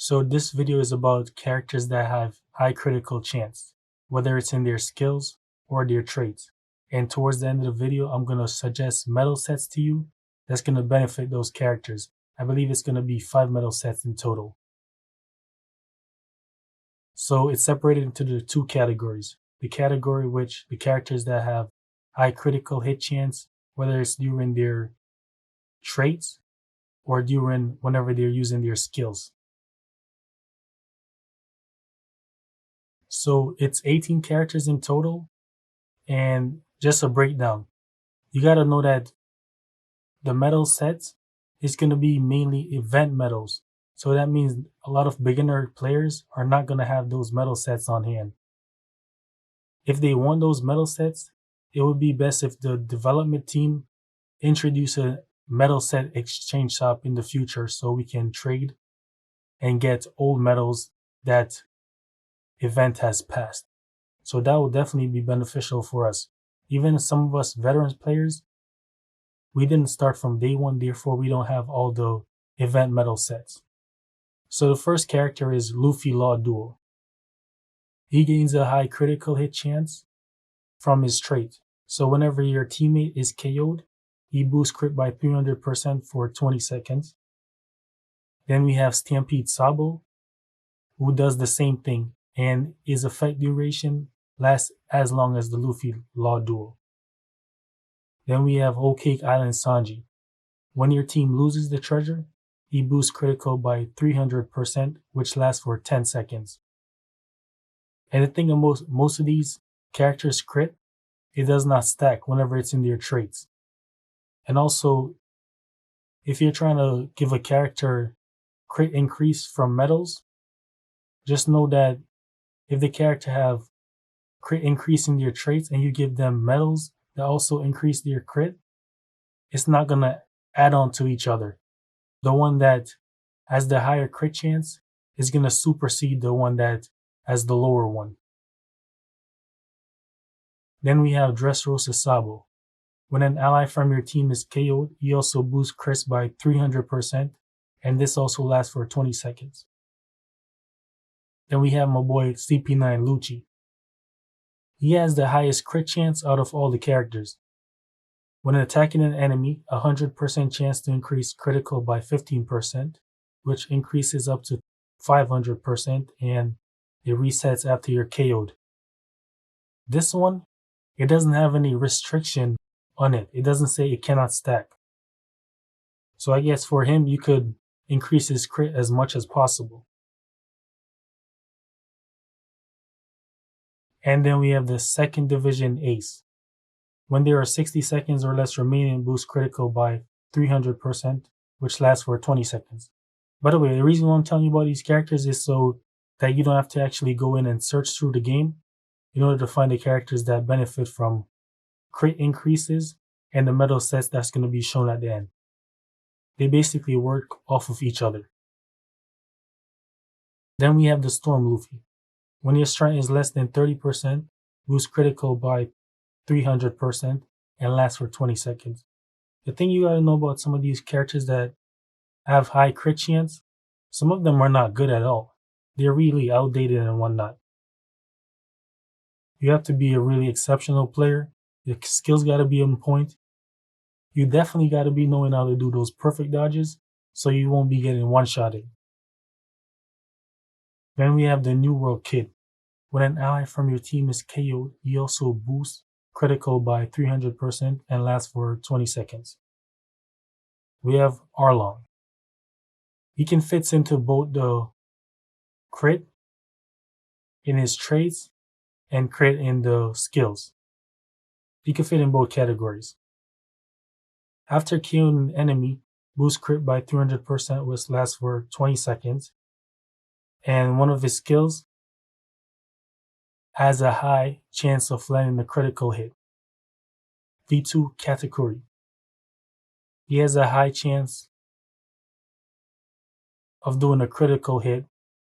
So this video is about characters that have high critical chance, whether it's in their skills or their traits. And towards the end of the video, I'm going to suggest medal sets to you that's going to benefit those characters. I believe it's going to be 5 medal sets in total. So it's separated into the two categories. The category which the characters that have high critical hit chance, whether it's during their traits or during whenever they're using their skills. So it's 18 characters in total, and just a breakdown. You got to know that the medal sets is going to be mainly event medals. So that means a lot of beginner players are not going to have those medal sets on hand. If they want those medal sets, it would be best if the development team introduce a medal set exchange shop in the future so we can trade and get old medals that event has passed. So that will definitely be beneficial for us. Even some of us veterans players, we didn't start from day one, therefore we don't have all the event medal sets. So the first character is Luffy Law Duel. He gains a high critical hit chance from his trait. So whenever your teammate is KO'd, he boosts crit by 300% for 20 seconds. Then we have Stampede Sabo, who does the same thing, and his effect duration lasts as long as the Luffy Law Duel. Then we have Whole Cake Island Sanji. When your team loses the treasure, he boosts critical by 300%, which lasts for 10 seconds. And the thing of most of these characters crit, it does not stack whenever it's in their traits. And also, if you're trying to give a character crit increase from medals, just know that if the character have crit increase in their traits and you give them medals that also increase their crit, it's not going to add on to each other. The one that has the higher crit chance is going to supersede the one that has the lower one. Then we have Dressrosa Sabo. When an ally from your team is KO'd, he also boosts crits by 300%, and this also lasts for 20 seconds. Then we have my boy CP9 Lucci. He has the highest crit chance out of all the characters. When attacking an enemy, 100% chance to increase critical by 15%, which increases up to 500%, and it resets after you're KO'd. This one, it doesn't have any restriction on it. It doesn't say it cannot stack. So I guess for him, you could increase his crit as much as possible. And then we have the second division ace. When there are 60 seconds or less remaining, boost critical by 300%, which lasts for 20 seconds. By the way, the reason why I'm telling you about these characters is so that you don't have to actually go in and search through the game in order to find the characters that benefit from crit increases and the medal sets that's going to be shown at the end. They basically work off of each other. Then we have the Storm Luffy. When your strength is less than 30%, boost critical by 300% and lasts for 20 seconds. The thing you gotta know about some of these characters that have high crit chance, some of them are not good at all. They're really outdated and whatnot. You have to be a really exceptional player. Your skills gotta be on point. You definitely gotta be knowing how to do those perfect dodges so you won't be getting one-shotted. Then we have the New World Kid. When an ally from your team is KO'd, he also boosts critical by 300% and lasts for 20 seconds. We have Arlong. He can fit into both the crit in his traits and crit in the skills. He can fit in both categories. After killing an enemy, boost crit by 300%, which lasts for 20 seconds. And one of his skills has a high chance of landing a critical hit. V2 Katakuri. He has a high chance of doing a critical hit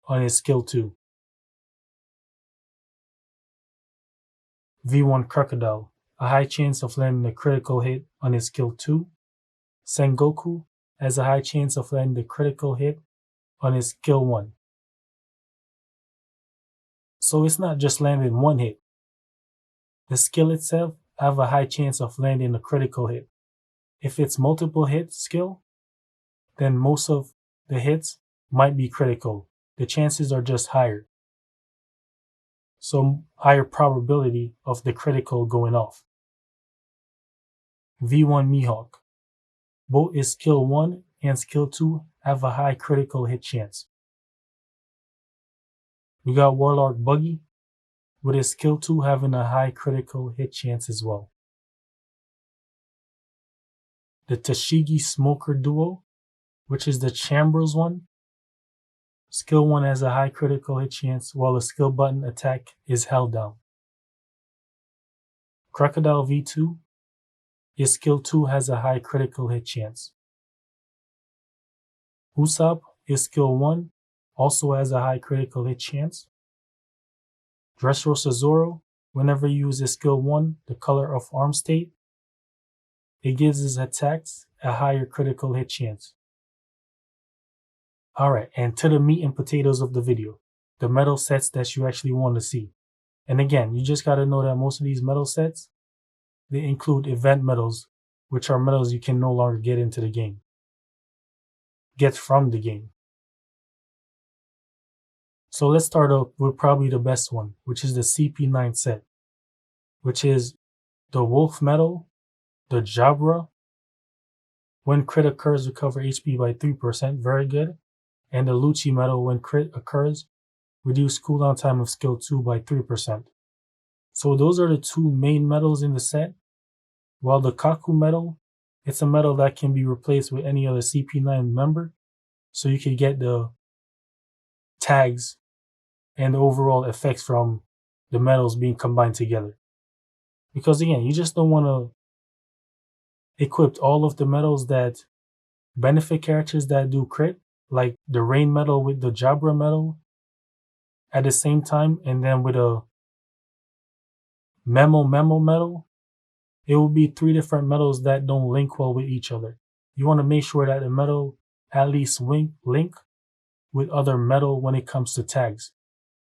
on his skill 2. V1 Crocodile. A high chance of landing a critical hit on his skill 2. Sengoku has a high chance of landing the critical hit on his skill 1. So it's not just landing one hit. The skill itself have a high chance of landing a critical hit. If it's multiple hit skill, then most of the hits might be critical. The chances are just higher. So higher probability of the critical going off. V1 Mihawk. Both his skill 1 and skill 2 have a high critical hit chance. We got Warlock Buggy, with his skill 2 having a high critical hit chance as well. The Tashigi Smoker Duo, which is the Chambers one. Skill 1 has a high critical hit chance while the skill button attack is held down. Crocodile V2, his skill 2 has a high critical hit chance. Usopp, his skill 1 also has a high critical hit chance. Dressrosa Zoro, whenever you use his skill 1, the color of arm state, it gives his attacks a higher critical hit chance. Alright, and to the meat and potatoes of the video, the medal sets that you actually want to see. And again, you just got to know that most of these medal sets, they include event medals, which are medals you can no longer get into the game. Get from the game. So let's start up with probably the best one, which is the CP9 set, which is the Wolf Medal, the Jabra. When crit occurs, recover HP by 3%, very good. And the Lucci Medal, when crit occurs, reduce cooldown time of skill 2 by 3%. So those are the two main medals in the set. While the Kaku Medal, it's a medal that can be replaced with any other CP9 member, so you can get the tags and the overall effects from the medals being combined together. Because again, you just don't want to equip all of the medals that benefit characters that do crit, like the Rain Medal with the Jabra Medal at the same time, and then with a memo-memo medal, it will be 3 different medals that don't link well with each other. You want to make sure that the medal at least link with other medal when it comes to tags.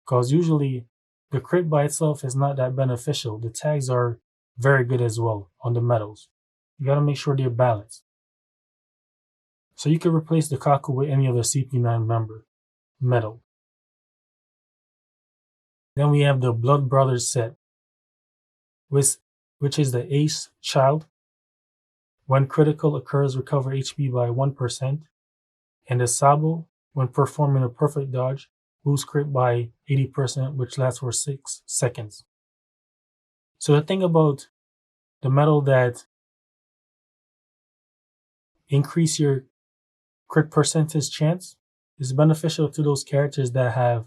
Because usually the crit by itself is not that beneficial. The tags are very good as well on the medals. You got to make sure they're balanced. So you can replace the Kaku with any other CP9 member medal. Then we have the Blood Brothers set, which is the Ace Child. When critical occurs, recover HP by 1%. And the Sabo, when performing a perfect dodge, boost crit by 80%, which lasts for 6 seconds. So the thing about the medal that increase your crit percentage chance is beneficial to those characters that have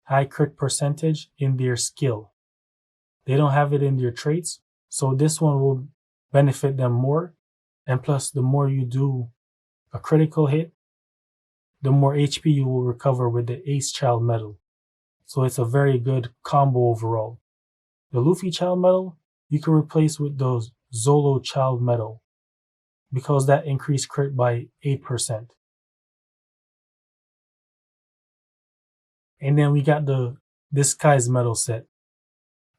high crit percentage in their skill. They don't have it in their traits, so this one will benefit them more. And plus, the more you do a critical hit, the more HP you will recover with the Ace Child medal. So it's a very good combo overall. The Luffy Child medal, you can replace with those Zolo Child medal, because that increased crit by 8%. And then we got the Disguise medal set,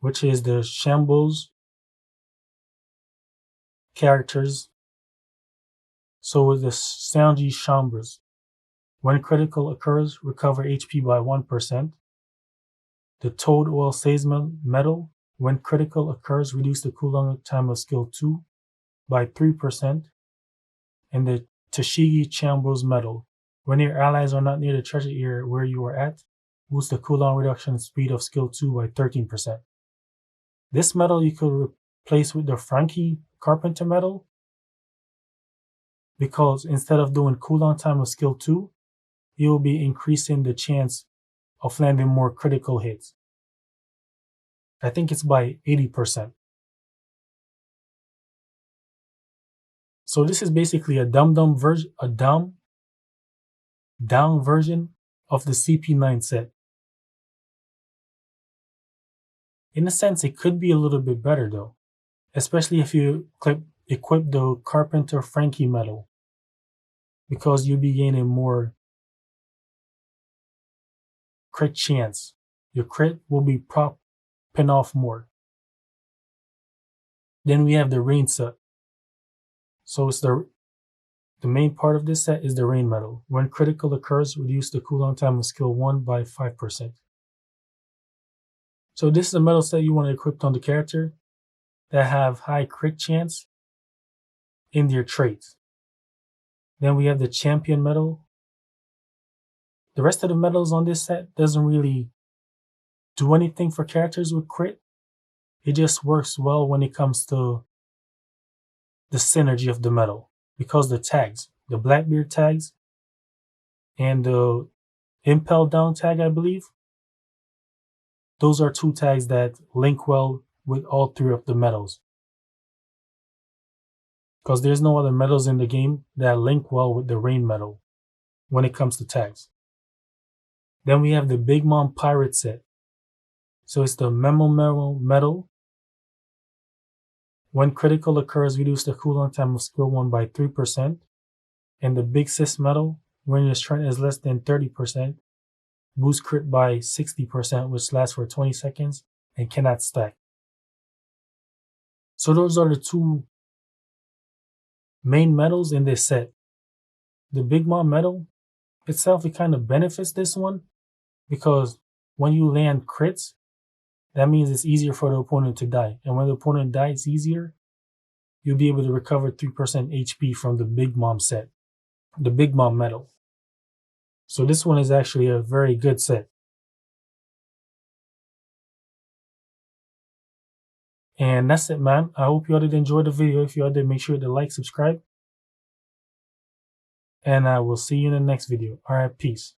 which is the Shambles characters. So with the Sanji Chambers, when critical occurs, recover HP by 1%. The Toad Oil Salesman medal, when critical occurs, reduce the cooldown time of skill 2 by 3%. And the Tashigi Chambers medal, when your allies are not near the treasure area where you are at, boost the cooldown reduction speed of skill 2 by 13%. This medal you could replace with the Frankie Carpenter medal, because instead of doing cooldown time of skill 2, you will be increasing the chance of landing more critical hits. I think it's by 80%. So this is basically a down version of the CP9 set. In a sense, it could be a little bit better though, especially if you equip the Carpenter Frankie medal, because you'll be gaining more crit chance. your crit will be popping off more. Then we have the rain set. So it's the main part of this set is the rain medal. When critical occurs, reduce the cooldown time of skill 1 by 5%. So this is a medal set you want to equip on the character that have high crit chance in their traits. Then we have the champion medal. The rest of the medals on this set doesn't really do anything for characters with crit. It just works well when it comes to the synergy of the medal, because the tags, the Blackbeard tags and the Impel Down tag, I believe, those are two tags that link well with all three of the medals. Because there's no other medals in the game that link well with the rain medal when it comes to tags. Then we have the Big Mom Pirate set. So it's the memo-memo medal. When critical occurs, reduce the cooldown time of skill 1 by 3%. And the Big Sis medal, when your strength is less than 30%, boost crit by 60%, which lasts for 20 seconds and cannot stack. So those are the two main medals in this set. The Big Mom medal itself, it kind of benefits this one because when you land crits, that means it's easier for the opponent to die. And when the opponent dies easier, you'll be able to recover 3% HP from the Big Mom set, the Big Mom medal. So this one is actually a very good set. And that's it, man. I hope you all did enjoy the video. If you all did, make sure to like, subscribe. And I will see you in the next video. All right, peace.